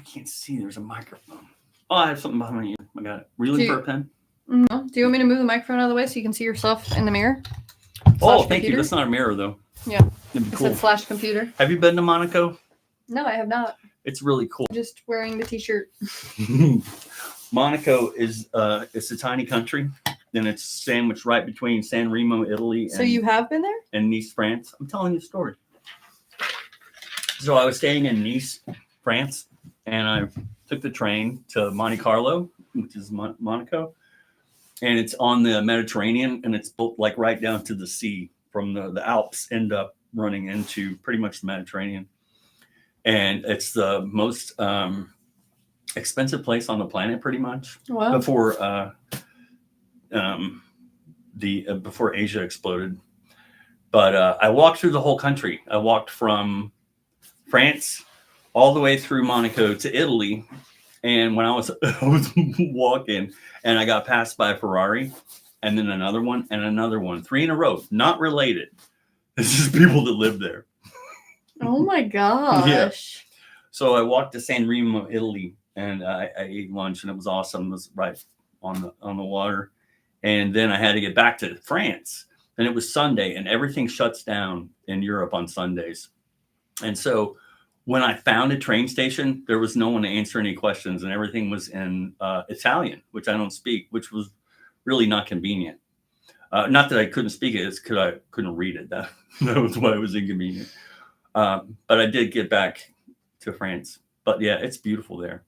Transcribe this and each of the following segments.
can't see. There's a microphone. Oh, I have something behind you. I got it. Were you looking for a pen? No. Do you want me to move the microphone out of the way so you can see yourself in the mirror? Oh, thank you. That's not a mirror, though. Yeah. It'd be I cool. said slash computer. Have you been to Monaco? No, I have not. It's really cool. I'm just wearing the t-shirt. Monaco is it's a tiny country, and it's sandwiched right between San Remo, Italy, So you have been there? and Nice, France. I'm telling you a story. So I was staying in Nice, France, and I took the train to Monte Carlo, which is Monaco, and it's on the Mediterranean, and it's built like right down to the sea. From the Alps end up running into pretty much the Mediterranean, and it's the most expensive place on the planet, pretty much. Wow. Before Asia exploded. But I walked through the whole country. I walked from France all the way through Monaco to Italy. And when I was walking, and I got passed by a Ferrari, and then another one, and another one, 3 in a row, not related. This is people that live there. Oh my gosh. Yeah. So I walked to San Remo, Italy, and I ate lunch, and it was awesome. It was right on the water. And then I had to get back to France, and it was Sunday, and everything shuts down in Europe on Sundays. And so when I found a train station, there was no one to answer any questions, and everything was in Italian, which I don't speak, which was really not convenient. Not that I couldn't speak it, it's because I couldn't read it. That was why it was inconvenient. But I did get back to France. But yeah, it's beautiful there.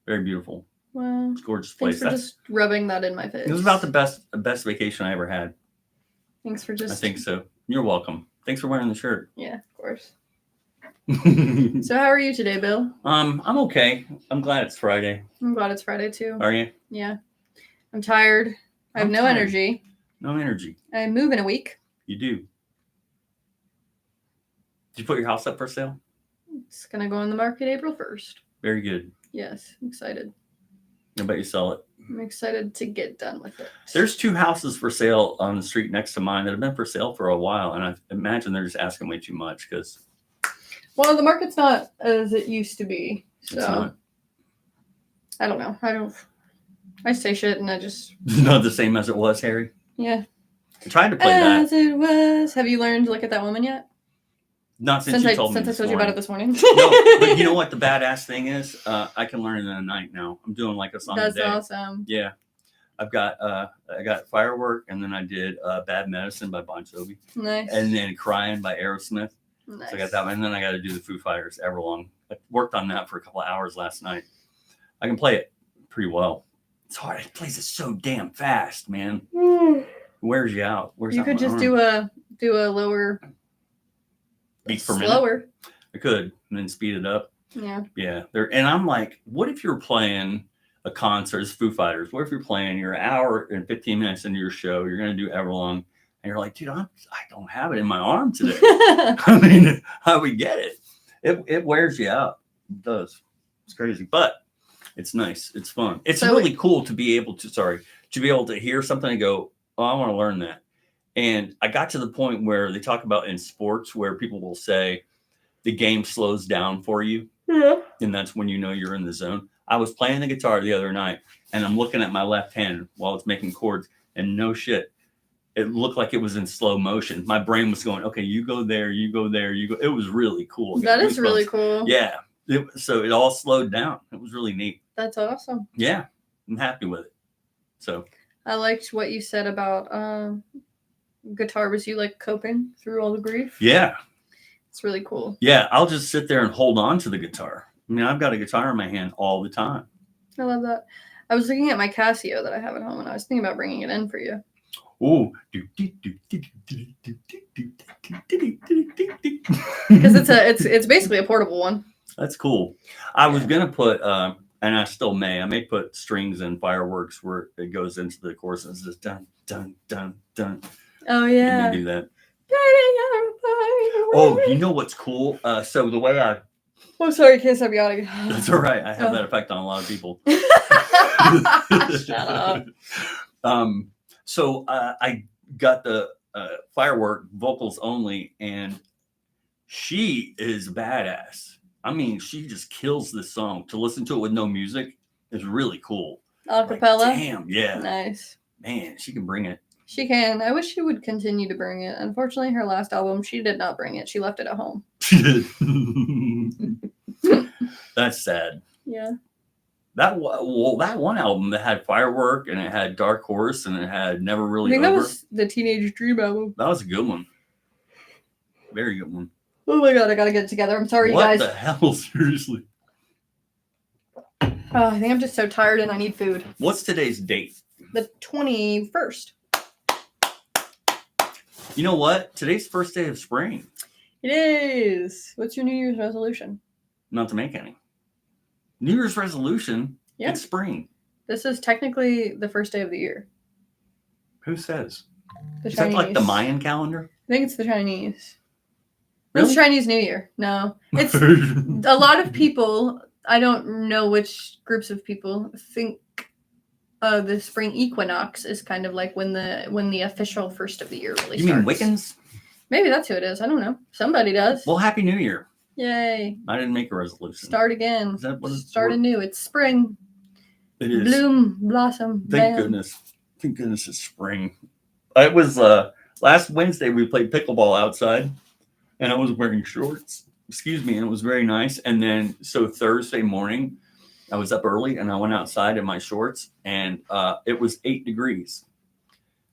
Very beautiful. Wow. It's a gorgeous place. Thanks for just rubbing that in my face. It was about the best vacation I ever had. Thanks for just... I think so. You're welcome. Thanks for wearing the shirt. Yeah, of course. So how are you today, Bill? I'm okay. I'm glad it's Friday. I'm glad it's Friday too. Are you? Yeah. I'm tired. I have no energy. No energy. I move in a week. You do. Did you put your house up for sale? It's going to go on the market April 1st. Very good. Yes, I'm excited. I bet you sell it. I'm excited to get done with it. There's 2 houses for sale on the street next to mine that have been for sale for a while, and I imagine they're just asking way too much because... Well, the market's not as it used to be, so... It's not. I don't know. I say shit and I just... Not the same as it was, Harry. Yeah. I tried to play that. As it was. Have you learned to look at that woman yet? Not since you told me Since I told you about it this morning. No, but you know what the badass thing is? I can learn it in a night now. I'm doing like a song a day. That's awesome. Yeah. I got Firework, and then I did Bad Medicine by Bon Jovi. Nice. And then Crying by Aerosmith. Nice. So I got that one. And then I got to do the Foo Fighters Everlong. I worked on that for a couple of hours last night. I can play it pretty well. It's hard. It plays it so damn fast, man. It wears you out. You could just do a lower beats per minute. Slower. I could, and then speed it up. Yeah. Yeah. And I'm like, what if you're playing a concert, it's Foo Fighters? What if you're playing, you're an hour and 15 minutes into your show, you're going to do Everlong, and you're like, dude, I don't have it in my arm today. I mean, how we get it? It wears you out. It does. It's crazy, but it's nice. It's fun. It's really cool to be able to hear something and go, oh, I want to learn that. And I got to the point where they talk about in sports where people will say the game slows down for you. Yeah. And that's when you know you're in the zone. I was playing the guitar the other night, and I'm looking at my left hand while it's making chords, and no shit, it looked like it was in slow motion. My brain was going, okay, you go there, you go there, you go. It was really cool. That is really cool. Yeah. So it all slowed down. It was really neat. That's awesome. Yeah. I'm happy with it. So I liked what you said about guitar was you like coping through all the grief. Yeah. It's really cool. Yeah. I'll just sit there and hold on to the guitar. I mean, I've got a guitar in my hand all the time. I love that. I was looking at my Casio that I have at home, and I was thinking about bringing it in for you. Ooh. Because it's basically a portable one. That's cool. I was gonna put and I still I may put strings and Fireworks where it goes into the chorus and it's just dun dun dun dun. Oh yeah. Do that. Oh, you know what's cool? So the way I sorry, can't stop yawning. That's all right. I have that effect on a lot of people. Shut up. So I got the Firework vocals only, and she is badass. I mean, she just kills this song. To listen to it with no music is really cool. Like, Acapella. damn, yeah. Nice. Man, she can bring it. She can. I wish she would continue to bring it. Unfortunately, her last album, she did not bring it. She left it at home. She did. That's sad. Yeah. That one album that had Firework and it had Dark Horse and it had Never I Really think Over. that was the Teenage Dream album. That was a good one. Very good one. Oh my god, I gotta get it together. I'm sorry, you guys. What the hell? Seriously. I think I'm just so tired and I need food. What's today's date? The 21st. You know what? Today's first day of spring. It is. What's your New Year's resolution? Not to make any. New Year's resolution. Yeah. It's spring. This is technically the first day of the year. Who says? The Is Chinese. that like the Mayan calendar? I think it's the Chinese. Really? It's Chinese New Year. No. It's a lot of people, I don't know which groups of people think the spring equinox is kind of like when the official first of the year really You starts. mean Wiccans? Maybe that's who it is. I don't know. Somebody does. Well, Happy New Year. Yay. I didn't make a resolution. Start again. Is that what it's Start anew. It's spring. It is. Bloom, blossom. Thank bam. goodness. Thank goodness it's spring. I was last Wednesday we played pickleball outside and I was wearing shorts. Excuse me, and it was very nice. And then so Thursday morning, I was up early and I went outside in my shorts and it was 8 degrees.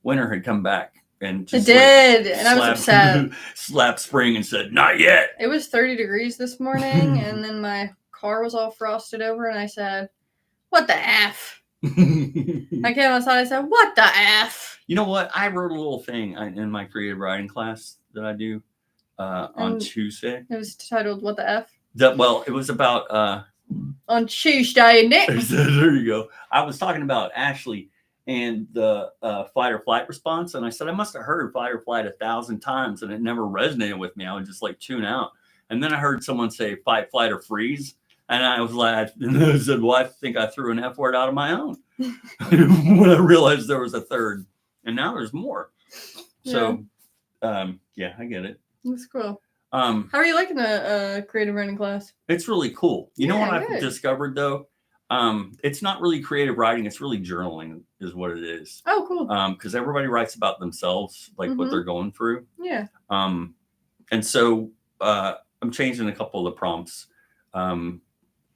Winter had come back and It just did, and I was upset. Slapped spring and said, "Not yet." It was 30 degrees this morning, and then my car was all frosted over, and I said, "What the F?" I came outside, I said, "What the F?" You know what? I wrote a little thing in my creative writing class that I do on Tuesday. It was titled, "What the F?" Well, it was about On Tuesday, Nick. there you go. I was talking about Ashley and the fight or flight response, and I said I must have heard fight or flight 1,000 times, and it never resonated with me. I would just like tune out. And then I heard someone say fight, flight, or freeze, and I was like, and I said, "Well, I think I threw an F word out of my own." When I realized there was a third, and now there's more. So, yeah, I get it. That's cool. How are you liking the creative writing class? It's really cool. You know Yeah, what I've good. discovered though? It's not really creative writing. It's really journaling is what it is. Oh, cool. Because everybody writes about themselves, like what Mhm. they're going through. Yeah. And so I'm changing a couple of the prompts.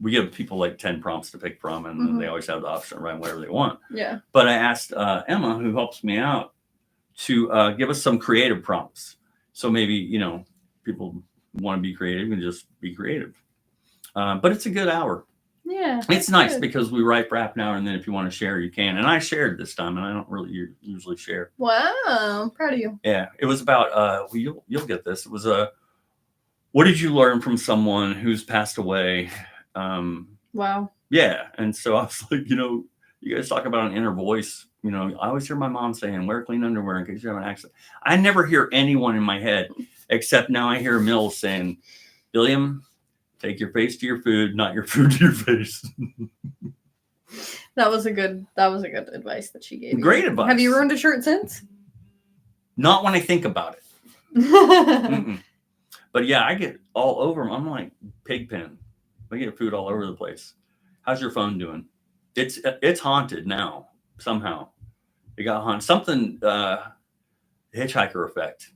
We give people like 10 prompts to pick from, and then they always have the option to write whatever they want. Yeah. But I asked Emma, who helps me out, to give us some creative prompts. So maybe, you know, people want to be creative and just be creative. But it's a good hour. Yeah. It's that's nice good. because we write for half an hour, and then if you want to share, you can. And I shared this time, and I don't really usually share. Wow. I'm proud of you. Yeah, it was about. Well, you'll get this. It was what did you learn from someone who's passed away? Wow. Yeah, and so I was like, you know, you guys talk about an inner voice. You know, I always hear my mom saying, "Wear clean underwear in case you have an accident." I never hear anyone in my head, except now I hear Mills saying, "William, take your face to your food, not your food to your face." That was a good advice that she gave you. Great advice. Have you ruined a shirt since? Not when I think about it. Mm-mm. But yeah, I get all over them. I'm like Pigpen. I get food all over the place. How's your phone doing? It's haunted now somehow. It got haunted. Something hitchhiker effect.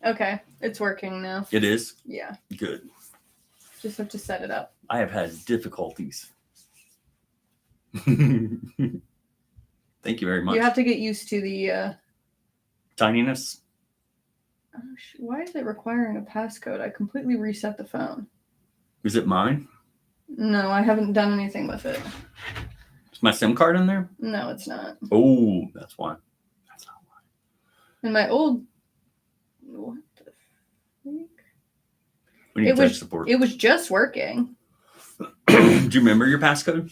Okay. It's working now. It is Yeah. good. Just have to set it up. I have had difficulties. Thank you very much. You have to get used to the Tininess. why is it requiring a passcode? I completely reset the phone. Is it mine? No, I haven't done anything with it. Is my SIM card in there? No, it's not. Oh, that's why. That's not why. And my old what the freak? We need It tech was support. it was just working. Do you remember your passcode?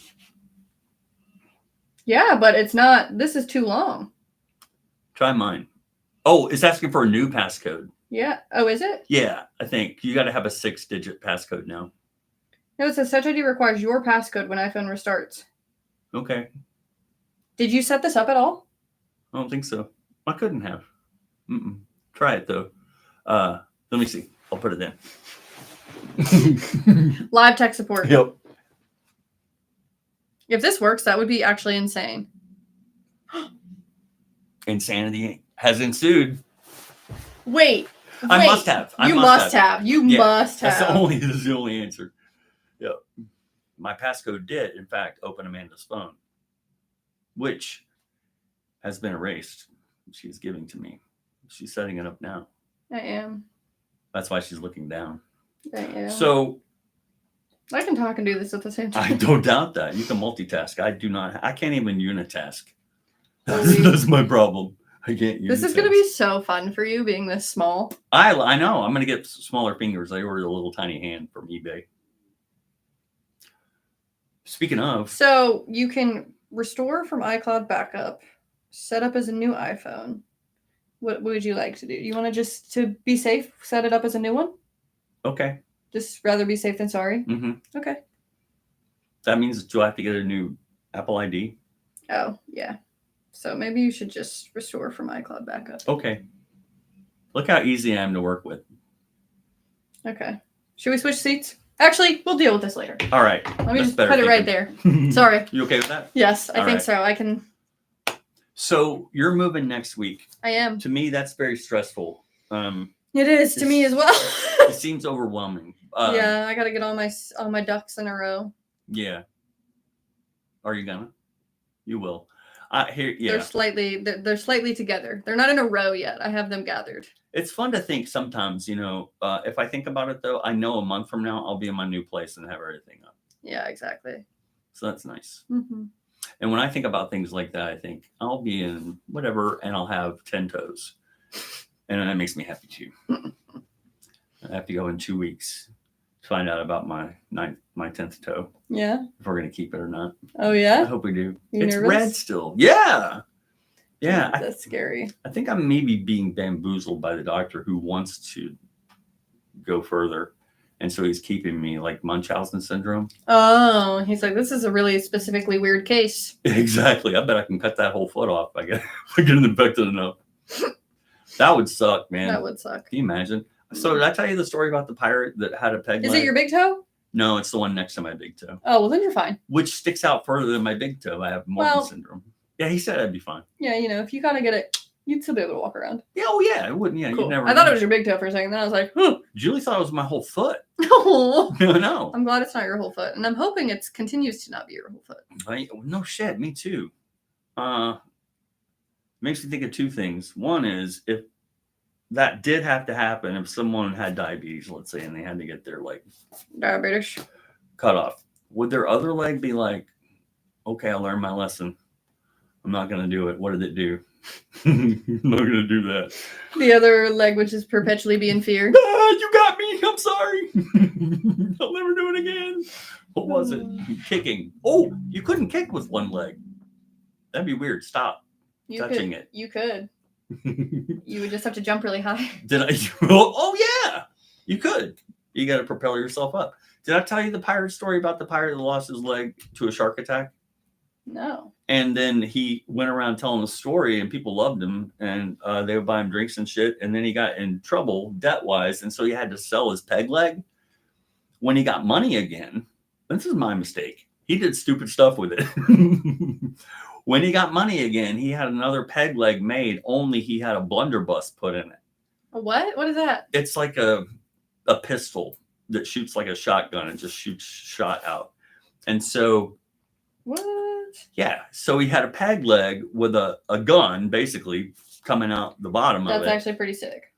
Yeah, but it's not. This is too long. Try mine. Oh, it's asking for a new passcode. Yeah. Oh, is it? Yeah, I think you got to have a 6-digit passcode now. No, it says Touch ID requires your passcode when iPhone restarts. Okay. Did you set this up at all? I don't think so. I couldn't have. Try it though. Let me see. I'll put it in. Live tech support. Yep. If this works, that would be actually insane. Insanity has ensued. Wait. I must have. You must have. You must have. That's the only answer. Yep. My passcode did, in fact, open Amanda's phone, which has been erased. She's giving to me. She's setting it up now. I am. That's why she's looking down. I am. So I can talk and do this at the same time. I don't doubt that. You can multitask. I do not. I can't even unitask. Really? That's my problem. I can't unitask. This is going to be so fun for you being this small. I know. I'm going to get smaller fingers. I ordered a little tiny hand from eBay. Speaking of. So you can restore from iCloud backup, set up as a new iPhone. What would you like to do? You want to just, to be safe, set it up as a new one? Okay. Just rather be safe than sorry? Mm-hmm. Okay. That means, do I have to get a new Apple ID? Oh, yeah. So maybe you should just restore from iCloud backup. Okay. Look how easy I am to work with. Okay. Should we switch seats? Actually, we'll deal with this later. All right. Let me just put it right there. Sorry. You okay with that? Yes, I All think right. so. I can. So you're moving next week. I am. To me, that's very stressful. It is to me as well. It seems overwhelming. Yeah, I got to get all my ducks in a row. Yeah. Are you gonna? You will. Yeah. They're slightly together. They're not in a row yet. I have them gathered. It's fun to think sometimes, if I think about it though, I know a month from now I'll be in my new place and have everything up. Yeah, exactly. So that's nice. Mm-hmm. And when I think about things like that, I think I'll be in whatever and I'll have 10 toes. And that makes me happy too. I have to go in 2 weeks to find out about my 10th toe, Yeah. if we're going to keep it or not. Oh, I yeah? hope we do. You It's nervous? red still. Yeah. Yeah. That's scary. I think I'm maybe being bamboozled by the doctor who wants to go further. And so he's keeping me like Munchausen syndrome. Oh, he's like, this is a really specifically weird case. Exactly. I bet I can cut that whole foot off. I get infected enough. That would suck, man. That would suck. Can you imagine? So did I tell you the story about the pirate that had a peg Is leg? it your big toe? No, it's the one next to my big toe, Oh, well, then you're fine. which sticks out further than my big toe. I have Morgan Well- syndrome. Yeah, he said I'd be fine. Yeah, if you kind of get it, you'd still be able to walk around. Yeah, oh yeah, it wouldn't. Yeah, Cool. you never. I thought know. it was your big toe for a second. Then I was like, huh. Julie thought it was my whole foot. No. No. I'm glad it's not your whole foot. And I'm hoping it continues to not be your whole foot. No shit. Me too. Makes me think of two things. One is if that did have to happen, if someone had diabetes, let's say, and they had to get their leg Diabetes. cut off, would their other leg be like, okay, I learned my lesson. I'm not going to do it. What did it do? I'm not going to do that. The other leg, which is perpetually be in fear. Ah, you got me. I'm sorry. I'll never do it again. What was it? Kicking. Oh, you couldn't kick with one leg. That'd be weird. Stop touching it. You could. You would just have to jump really high. Did I? Oh, yeah. You could. You got to propel yourself up. Did I tell you the pirate story about the pirate that lost his leg to a shark attack? No. And then he went around telling the story, and people loved him, and they would buy him drinks and shit. And then he got in trouble debt-wise, and so he had to sell his peg leg. When he got money again, this is my mistake. He did stupid stuff with it. When he got money again, he had another peg leg made, only he had a blunderbuss put in it. A what? What is that? It's like a pistol that shoots like a shotgun and just shoots shot out. And so What? yeah, so he had a peg leg with a gun basically coming out the bottom of That's it. actually pretty sick.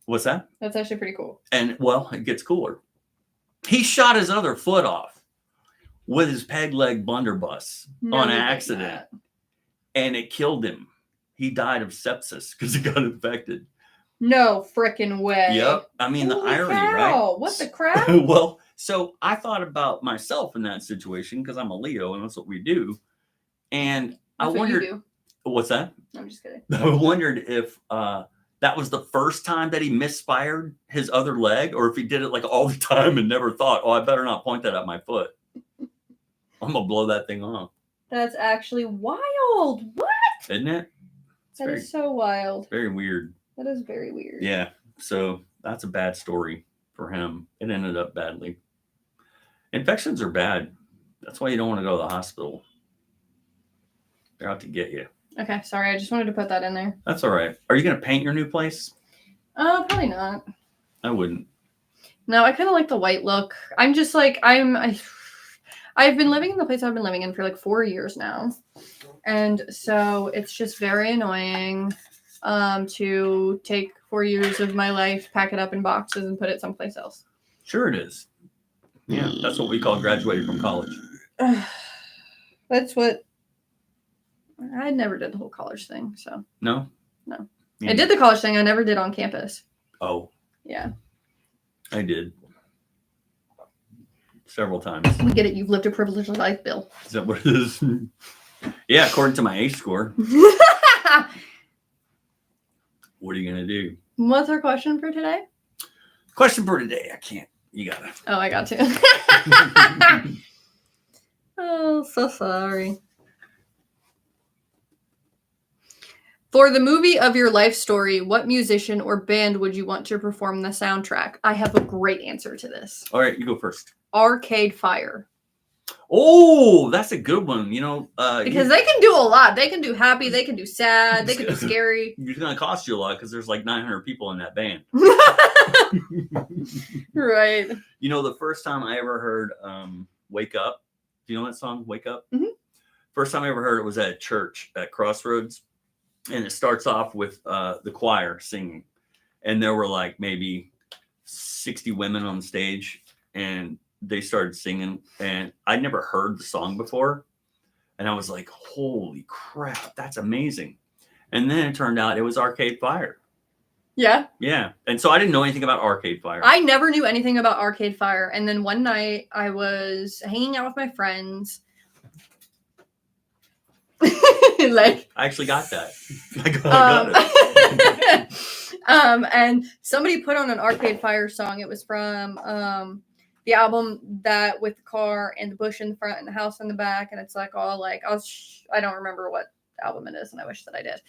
What's that? That's actually pretty cool. And well, it gets cooler. He shot his other foot off with his peg leg blunderbuss No, on he did accident, not. and it killed him. He died of sepsis because he got infected. No frickin' way. Yep. I mean, the Holy irony, cow. right? What the crap? Well, so I thought about myself in that situation because I'm a Leo and that's what we do. And That's I what you wondered, do. what's that? I'm just kidding. I wondered if that was the first time that he misfired his other leg, or if he did it like all the time and never thought, oh, I better not point that at my foot. I'm going to blow that thing off. That's actually wild. What? Isn't it? That is so wild. Very weird. That is very weird. Yeah. So that's a bad story for him. It ended up badly. Infections are bad. That's why you don't want to go to the hospital. They're out to get you. Okay, sorry. I just wanted to put that in there. That's all right. Are you going to paint your new place? Probably not. I wouldn't. No, I kind of like the white look. I'm just like I've been living in the place I've been living in for like 4 years now, and so it's just very annoying to take 4 years of my life, pack it up in boxes, and put it someplace else. Sure, it is. Yeah, that's what we call graduating from college. That's what I never did the whole college thing. So No. I did the college thing. I never did on campus. Oh, Yeah, I did. Several times. we get it. You've lived a privileged life, Bill. Is that what it is? Yeah, according to my ACE score. What are you going to do? What's our question for today? Question for today. I can't. You got to. Oh, I got to. Oh, so sorry. For the movie of your life story, what musician or band would you want to perform the soundtrack? I have a great answer to this. All right, you go first. Arcade Fire. Oh, that's a good one. You know, Because they can do a lot. They can do happy, they can do sad, they can do scary. it's going to cost you a lot because there's like 900 people in that band. Right. You know, the first time I ever heard Wake Up, do you know that song, Wake Up? Mhm. First time I ever heard it was at a church at Crossroads. And it starts off with the choir singing. And there were like maybe 60 women on stage. And they started singing. And I'd never heard the song before. And I was like, holy crap, that's amazing. And then it turned out it was Arcade Fire. Yeah. Yeah. And so I didn't know anything about Arcade Fire. I never knew anything about Arcade Fire. And then one night I was hanging out with my friends. Like, I actually got that. I got it. And somebody put on an Arcade Fire song. It was from the album that with the car and the bush in the front and the house in the back, and it's like all like I don't remember what album it is, and I wish that I did.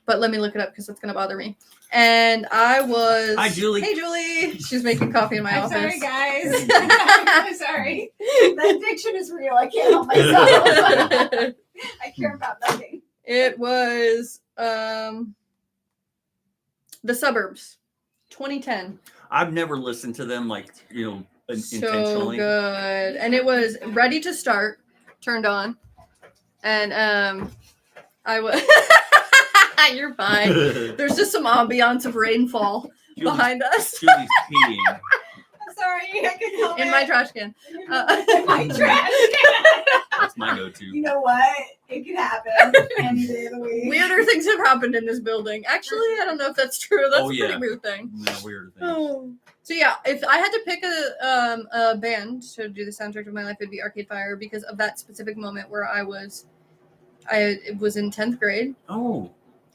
But let me look it up because it's gonna bother me. And I was Hi, Julie. Hey, Julie. She's making coffee in my I'm office. sorry, guys. I'm sorry. The addiction is real. I can't help myself. I care about nothing. It was The Suburbs, 2010. I've never listened to them like, you know, So intentionally. good. And it was Ready to Start, turned on. And I was You're fine. There's just some ambiance of rainfall behind us Julie's peeing. I'm sorry. I couldn't help it. in my trash can. My trash. That's my go-to. You know what? It could happen any day of the week. Weirder things have happened in this building. Actually, I don't know if that's true. That's Oh, a yeah. pretty weird thing. No, weird thing. Oh. So yeah, if I had to pick a band to do the soundtrack of my life, it'd be Arcade Fire because of that specific moment where I was in 10th grade Oh,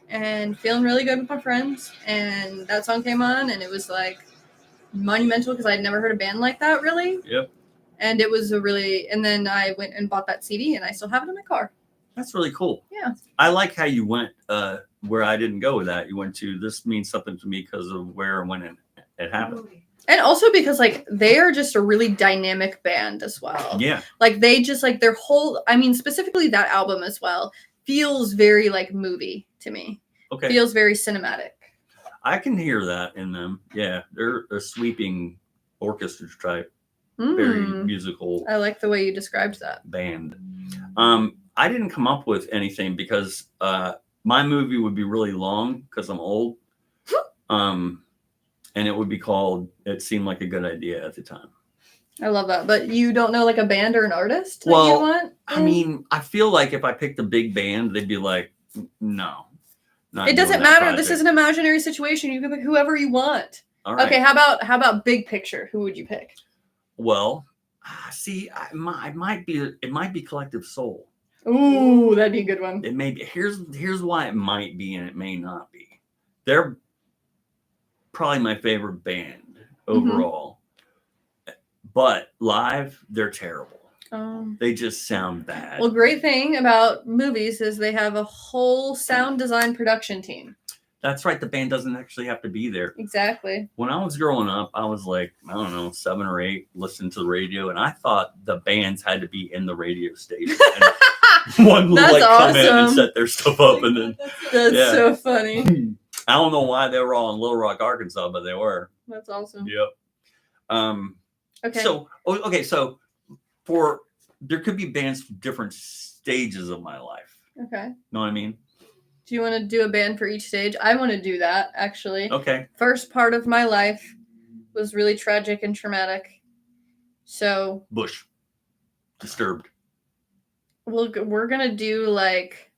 and feeling really good with my friends, and that song came on, and it was like monumental because I'd never heard a band like that really. yep. And it was and then I went and bought that CD, and I still have it in my car. That's really cool. Yeah. I like how you went where I didn't go with that. You went to this means something to me because of where and when it happened. And also because like they are just a really dynamic band as well. Yeah. Like they just like their whole, I mean, specifically that album as well feels very like movie to me. Okay. Feels very cinematic. I can hear that in them. Yeah. They're a sweeping orchestra type, very musical I like the way you described that. band. I didn't come up with anything because my movie would be really long because I'm old. And it would be called It Seemed Like a Good Idea at the time. I love that. But you don't know like a band or an artist that Well, you want? I mean, I feel like if I picked a big band, they'd be like, no. not It doesn't doing that matter. This is project. an imaginary situation. You can pick whoever you want. All right. Okay, how about big picture? Who would you pick? Well, see, it might be Collective Soul. Ooh, that'd be a good one. It may be. Here's why it might be and it may not be. They're probably my favorite band overall. But live, they're terrible. They just sound bad. Well, great thing about movies is they have a whole sound design production team. That's right. The band doesn't actually have to be there. Exactly. When I was growing up, I was like, I don't know, 7 or 8, listening to the radio, and I thought the bands had to be in the radio station. And one would That's like come in and awesome. set their stuff up, and then That's Yeah. so funny. I don't know why they were all in Little Rock, Arkansas, but they were. That's awesome. Yep. Okay. So there could be bands for different stages of my life. Okay. Know what I mean? Do you want to do a band for each stage? I want to do that, actually. Okay. First part of my life was really tragic and traumatic. So Bush. Disturbed. we're going to do like,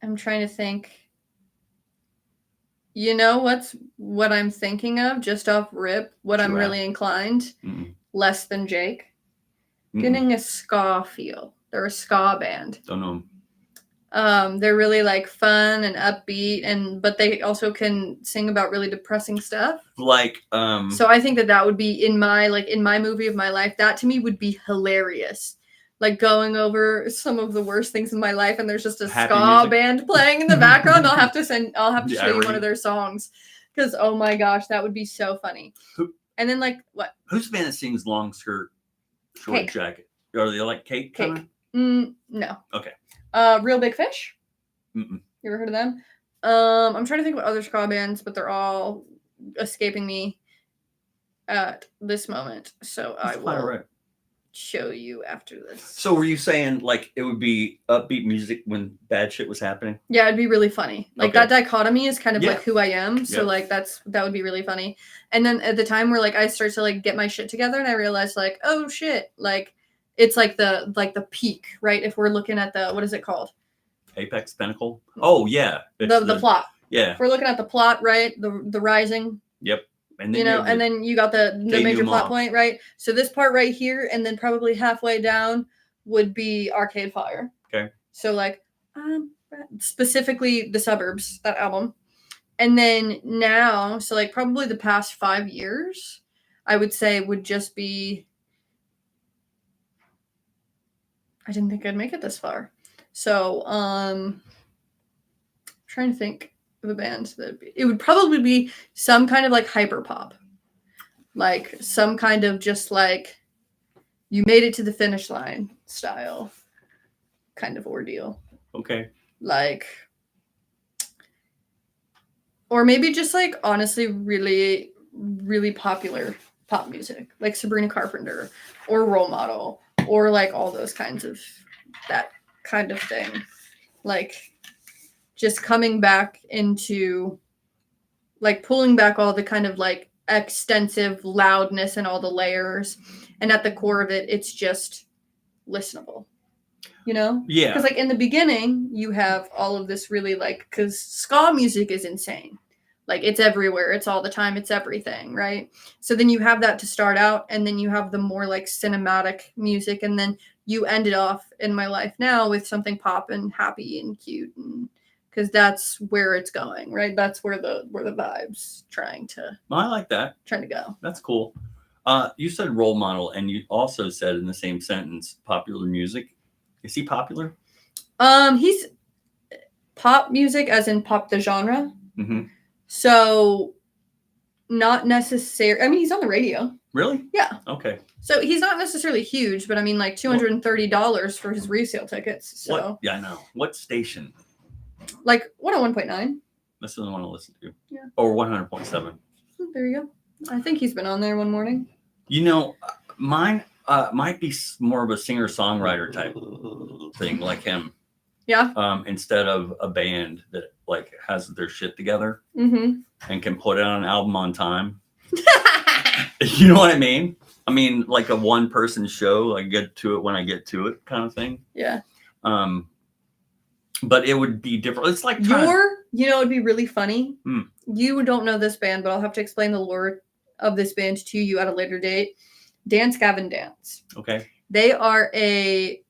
I'm trying to think. You know what I'm thinking of just off rip? What I'm Giraffe. really inclined? Mm-mm. Less Than Jake. Mm-mm. Getting a ska feel. They're a ska band. Don't know. They're really like fun and upbeat, but they also can sing about really depressing stuff. Like, So I think that would be in my movie of my life. That to me would be hilarious. Like going over some of the worst things in my life, and there's just a Happy ska music. band playing in the background. I'll have to Yeah, show you one right. of their songs, because oh my gosh, that would be so funny. Who- And then like what? who's the band that sings long skirt, short Cake. jacket? Are they like Cake? Cake. Kinda? No. Okay. Real Big Fish. Mm-mm. You ever heard of them? I'm trying to think of other ska bands, but they're all escaping me at this moment. So I That's quite will right. show you after this. So were you saying like it would be upbeat music when bad shit was happening? Yeah, it'd be really funny. Like Okay. that dichotomy is kind of Yeah. like who I am. So Yeah. like that would be really funny. And then at the time where like I start to like get my shit together, and I realized like, oh shit, like it's like the peak, right? If we're looking at the, what is it called? Apex Pinnacle? Oh yeah. It's The plot. Yeah. If we're looking at the plot, right? The rising, Yep. And you know, have and the- then you got the major plot denouement. point, right? So this part right here, and then probably halfway down would be Arcade Fire. Okay. So like, specifically The Suburbs, that album. And then now, so like probably the past 5 years, I would say would just be, I didn't think I'd make it this far. So, trying to think of a band it would probably be some kind of like hyper pop, like some kind of just like you made it to the finish line style kind of ordeal, Okay. like, or maybe just like honestly really really popular pop music like Sabrina Carpenter or Role Model or like all those kinds of that kind of thing, like just coming back into like pulling back all the kind of like extensive loudness and all the layers, and at the core of it it's just listenable, you know? Yeah. Because like in the beginning you have all of this really like, because ska music is insane, like it's everywhere, it's all the time, it's everything, right? So then you have that to start out, and then you have the more like cinematic music, and then you end it off in my life now with something pop and happy and cute, and because that's where it's going, right? That's where the vibes trying to I like that. go. That's cool. You said Role Model, and you also said in the same sentence popular music. Is he popular? He's pop music as in pop the genre. Mm-hmm. So not necessarily, I mean, he's on the radio. Really? Yeah. Okay. So he's not necessarily huge, but I mean like $230 for his resale tickets. So What? Yeah, I know. What station? like 101.9. That's the one I want to listen to. Yeah. Or 100.7. There you go. I think he's been on there one morning. You know, mine might be more of a singer-songwriter type thing, like him. Yeah. Instead of a band that like has their shit together Mm-hmm. and can put out an album on time. You know what I mean? I mean, like a one-person show, like get to it when I get to it kind of thing. Yeah. But it would be different. It's like It'd be really funny. Hmm. You don't know this band, but I'll have to explain the lore of this band to you at a later date. Dance Gavin Dance. okay. They are a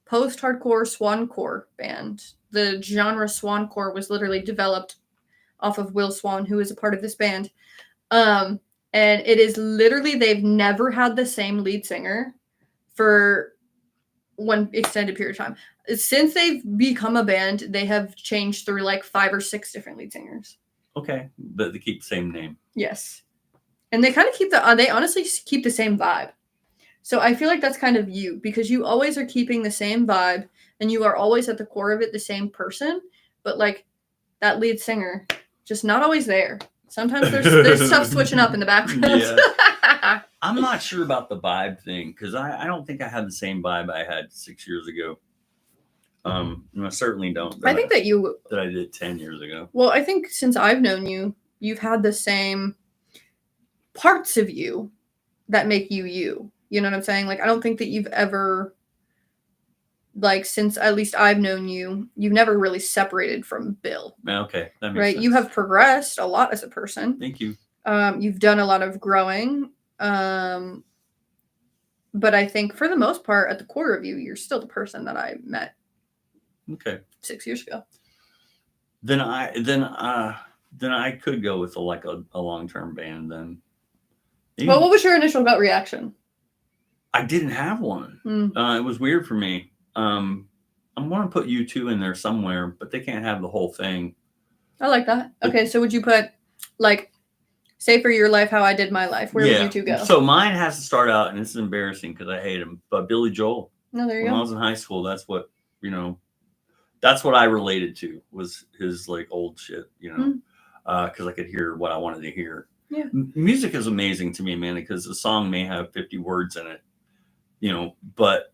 post-hardcore swancore band. The genre swancore was literally developed off of Will Swan, who is a part of this band. And it is literally, they've never had the same lead singer for one extended period of time. Since they've become a band, they have changed through like 5 or 6 different lead singers. Okay, but they keep the same name. Yes. And they kind of keep they honestly keep the same vibe. So I feel like that's kind of you, because you always are keeping the same vibe and you are always at the core of it the same person, but like that lead singer just not always there. Sometimes there's stuff switching up in the background. Yeah. I'm not sure about the vibe thing, because I don't think I had the same vibe I had 6 years ago. I certainly don't. I think that you that I did 10 years ago. Well, I think since I've known you, you've had the same parts of you that make you you. You know what I'm saying? Like, I don't think that you've ever, like, since at least I've known you, you've never really separated from Bill. Okay, that makes Right? sense. You have progressed a lot as a person. Thank you. You've done a lot of growing. But I think for the most part, at the core of you, you're still the person that I met Okay. 6 years ago. Then I could go with a long-term band then. Well, what was your initial gut reaction? I didn't have one. It was weird for me. I'm going to put U2 in there somewhere, but they can't have the whole thing. I like that. Okay, so would you put, like, Say for Your Life, How I Did My Life? Where would you 2 go? So mine has to start out, and this is embarrassing because I hate him, but Billy Joel. No, there you When I go. was in high school, that's what I related to, was his like old shit, because I could hear what I wanted to hear. Yeah. Music is amazing to me, man, because a song may have 50 words in it, but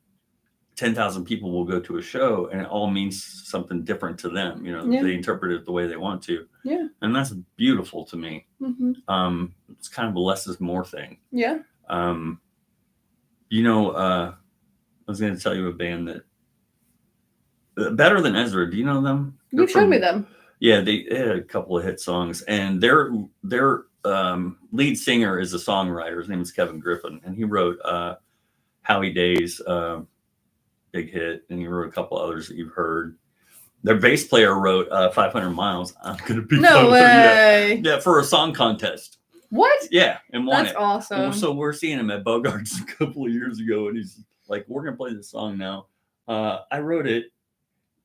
10,000 people will go to a show and it all means something different to them. Yeah. They interpret it the way they want to. Yeah. And that's beautiful to me. Mm-hmm. It's kind of a less is more thing. Yeah. I was going to tell you a band that Better Than Ezra. Do you know them? You showed me them. Yeah, they had a couple of hit songs, and their lead singer is a songwriter. His name is Kevin Griffin, and he wrote Howie Days, big hit, and he wrote a couple others that you've heard. Their bass player wrote 500 Miles. I'm gonna be No way. Yeah, for a song contest. What? Yeah, and won That's it. awesome. So we're seeing him at Bogart's a couple of years ago, and he's like, "We're gonna play this song now." I wrote it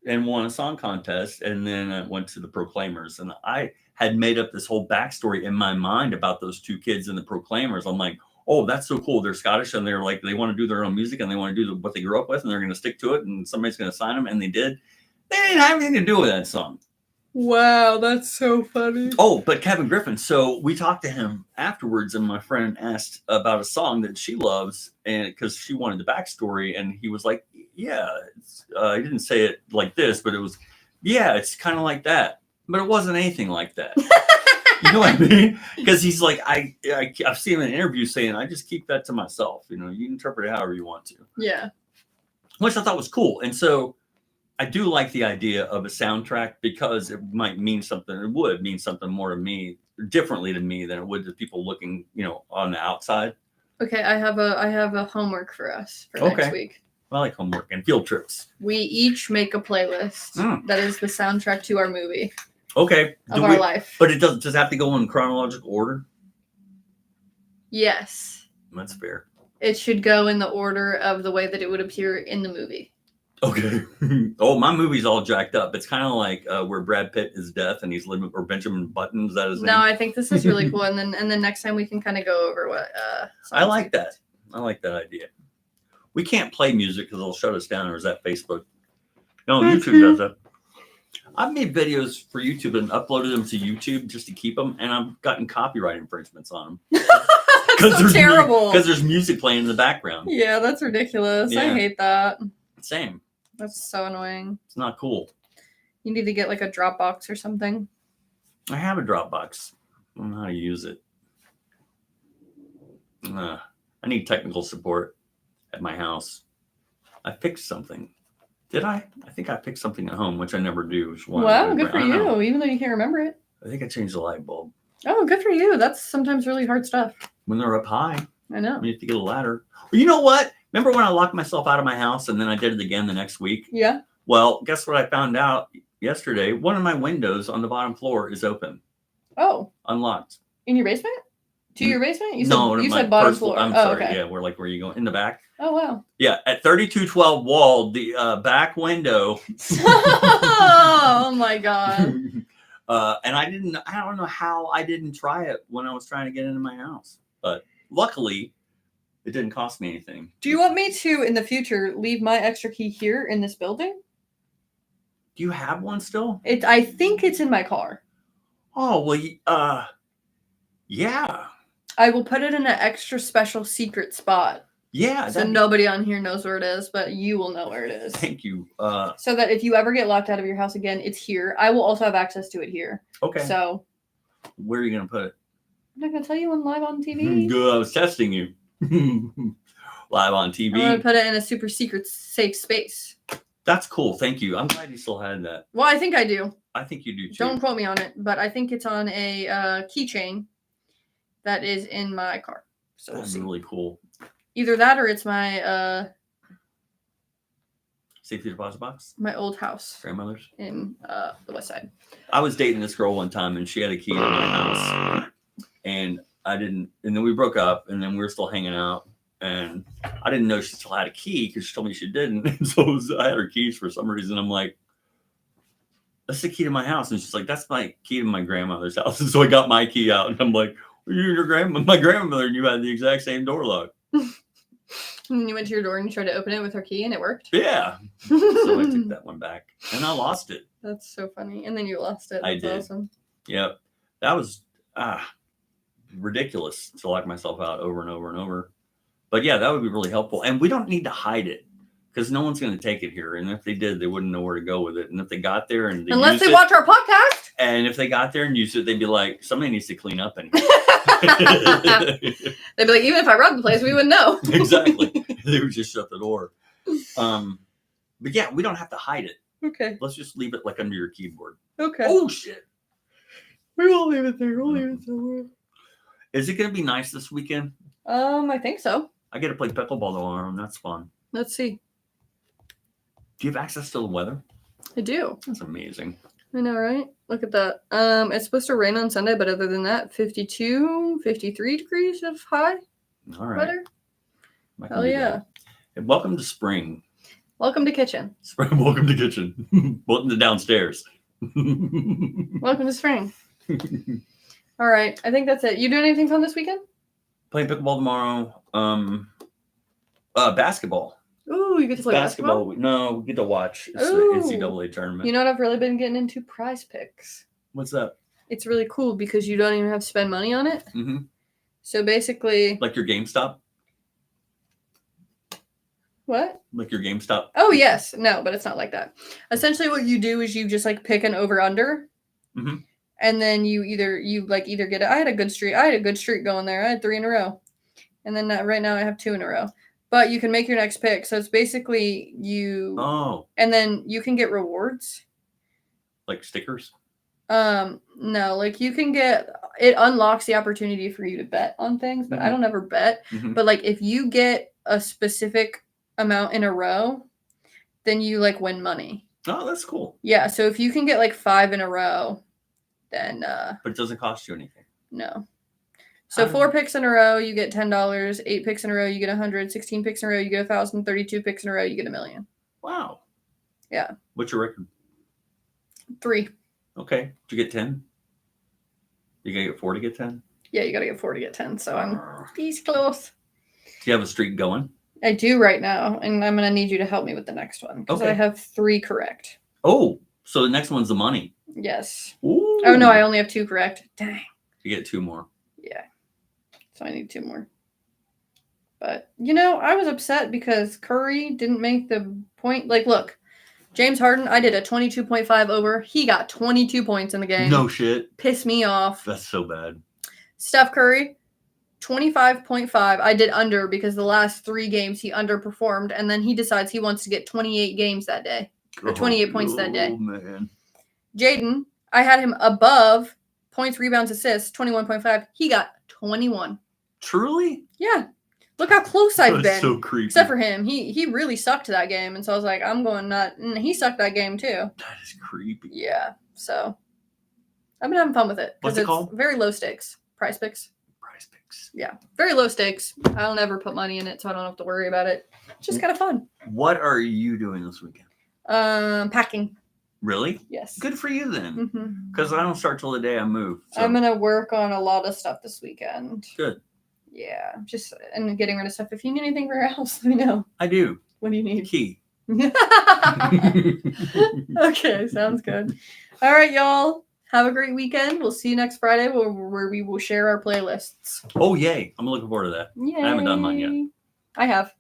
and won a song contest, and then I went to the Proclaimers, and I had made up this whole backstory in my mind about those 2 kids in the Proclaimers. I'm like, oh, that's so cool. They're Scottish, and they're like, they want to do their own music, and they want to do what they grew up with, and they're going to stick to it, and somebody's going to sign them, and they did. They didn't have anything to do with that song. Wow, that's so funny. Oh, but Kevin Griffin. So we talked to him afterwards, and my friend asked about a song that she loves, and because she wanted the backstory, and he was like, "Yeah, he didn't say it like this, but it was, yeah, it's kind of like that, but it wasn't anything like that." You know what I mean? Because he's like, I've seen him in interviews saying, "I just keep that to myself. You interpret it however you want to." Yeah. Which I thought was cool, and so I do like the idea of a soundtrack, because it might mean something. It would mean something more to me, differently to me, than it would to people looking, on the outside. Okay, I have a homework for us for next week. I like homework and field trips. We each make a playlist that is the soundtrack to our movie Okay. of our life. But it does have to go in chronological order? Yes. That's fair. It should go in the order of the way that it would appear in the movie. Okay. Oh, my movie's all jacked up. It's kind of like where Brad Pitt is death and he's living, or Benjamin Button, is that his name? No, I think this is really cool. And then next time we can kind of go over what I like that. I like that idea. We can't play music because they'll shut us down, or is that Facebook? No, YouTube does that. I've made videos for YouTube and uploaded them to YouTube just to keep them, and I've gotten copyright infringements on them. That's so terrible. Because there's music playing in the background. Yeah, that's ridiculous. Yeah. I hate that. Same. That's so annoying. It's not cool. You need to get like a Dropbox or something. I have a Dropbox. I don't know how to use it. I need technical support at my house. I fixed something. Did I? I think I fixed something at home, which I never do. Wow, good for you. Even though you can't remember it. I think I changed the light bulb. Oh, good for you. That's sometimes really hard stuff. When they're up high, I know. you have to get a ladder. Well, you know what? Remember when I locked myself out of my house and then I did it again the next week? Yeah. Well, guess what I found out yesterday? One of my windows on the bottom floor is open, Oh, unlocked. in your basement? To your basement? You said, No, you my said bottom first floor. I'm Oh, sorry. okay. Yeah, we're like, where you going? In the back? Oh, wow. Yeah, at 3212 Wall, the back window. Oh, my God. And I don't know how I didn't try it when I was trying to get into my house. But luckily, it didn't cost me anything. Do you want me to, in the future, leave my extra key here in this building? Do you have one still? I think it's in my car. Oh, well, yeah. I will put it in an extra special secret spot. Yeah. So nobody on here knows where it is, but you will know where it is. Thank you. So that if you ever get locked out of your house again, it's here. I will also have access to it here. Okay. So where are you going to put it? I'm not going to tell you on live on TV. Good. I was testing you. Live on TV. I'm going to put it in a super secret safe space. That's cool. Thank you. I'm glad you still had that. Well, I think I do. I think you do too. Don't quote me on it, but I think it's on a keychain that is in my car. So we'll That's see. really cool. Either that or it's my Safety deposit box. my old house Grandmother's. in the west side. I was dating this girl one time, and she had a key to my house, and I didn't. And then we broke up, and then we were still hanging out, and I didn't know she still had a key because she told me she didn't. And so I had her keys for some reason. I'm like, "That's the key to my house," and she's like, "That's my key to my grandmother's house." And so I got my key out, and I'm like, well, "You and my grandmother, and you had the exact same door lock." And you went to your door and you tried to open it with her key and it worked. Yeah. So I took that one back, and I lost it. That's so funny. And then you lost it. I That's did. awesome. Yep. That was ridiculous to lock myself out over and over and over. But yeah, that would be really helpful. And we don't need to hide it because no one's going to take it here. And if they did, they wouldn't know where to go with it. And if they got there and they Unless used they it, watch our podcast. and if they got there and used it, they'd be like, somebody needs to clean up in here. They'd be like, even if I robbed the place, we wouldn't know. Exactly. They would just shut the door. But yeah, we don't have to hide it. Okay. Let's just leave it like under your keyboard. Okay. Oh shit. We will leave it there. We'll leave it somewhere. Is it going to be nice this weekend? I think so. I get to play pickleball tomorrow, and that's fun. Let's see. Do you have access to the weather? I do. That's amazing. I know, right? Look at that. It's supposed to rain on Sunday, but other than that, 52, 53 degrees of high All right. weather. I can Hell do yeah. that. And welcome to spring. Welcome to kitchen. Welcome to kitchen. Welcome to downstairs. Welcome to spring. All right. I think that's it. You doing anything fun this weekend? Playing pickleball tomorrow. Basketball. Ooh, you get to play basketball? No, we get to watch. It's Ooh. the NCAA tournament. You know what I've really been getting into? Prize Picks. What's that? It's really cool because you don't even have to spend money on it. Mm-hmm. So basically, Like your GameStop? what? Like your GameStop? Oh, yes. No, but it's not like that. Essentially, what you do is you just like pick an over under. Mhm. And then you either get it. I had a good streak. Going there. I had 3 in a row. And then right now I have 2 in a row. But you can make your next pick. So it's basically you. Oh, And then you can get rewards. like stickers? No, like you can get, it unlocks the opportunity for you to bet on things, but I don't ever bet. Mhm. But like if you get a specific amount in a row, then you like win money. Oh, that's cool. Yeah, so if you can get like 5 in a row, then But it doesn't cost you anything. no. So 4 picks in a row, you get $10. 8 picks in a row, you get 100. 16 picks in a row, you get 1,000. 32 picks in a row, you get $1 million. Wow. Yeah. What's your record? 3. Okay. Did you get 10? You gotta get 4 to get 10? Yeah, you got to get 4 to get 10. So I'm these close. Do you have a streak going? I do right now, and I'm going to need you to help me with the next one because I Okay. have 3 correct. Oh, so the next one's the money. Yes. Ooh. Oh, no, I only have 2 correct. Dang. You get 2 more. Yeah. So I need 2 more. But, you know, I was upset because Curry didn't make the point. Like, look, James Harden, I did a 22.5 over. He got 22 points in the game. No shit. Pissed me off. That's so bad. Steph Curry, 25.5. I did under because the last 3 games he underperformed. And then he decides he wants to get 28 games that day. Or 28 points that day. Oh, man. Jaden, I had him above points, rebounds, assists, 21.5. He got 21. Truly? Yeah. Look how close I've That's been. so creepy. Except for him. He really sucked that game. And so I was like, I'm going nut. And he sucked that game too. That is creepy. Yeah. So I've been having fun with it. 'cause What's it it's called? very low stakes. Prize Picks. Prize Picks. Yeah, very low stakes. I'll never put money in it, so I don't have to worry about it. It's just kind of fun. What are you doing this weekend? Packing. Really? Yes. Good for you then. hmm Because I don't start till the day I move. So. I'm gonna work on a lot of stuff this weekend. Good. Yeah, just and getting rid of stuff. If you need anything for your house, let me know. I do. What do you need? Key. Okay, sounds good. All right, y'all. Have a great weekend. We'll see you next Friday where we will share our playlists. Oh, yay. I'm looking forward to that. Yay. haven't done mine yet. I have.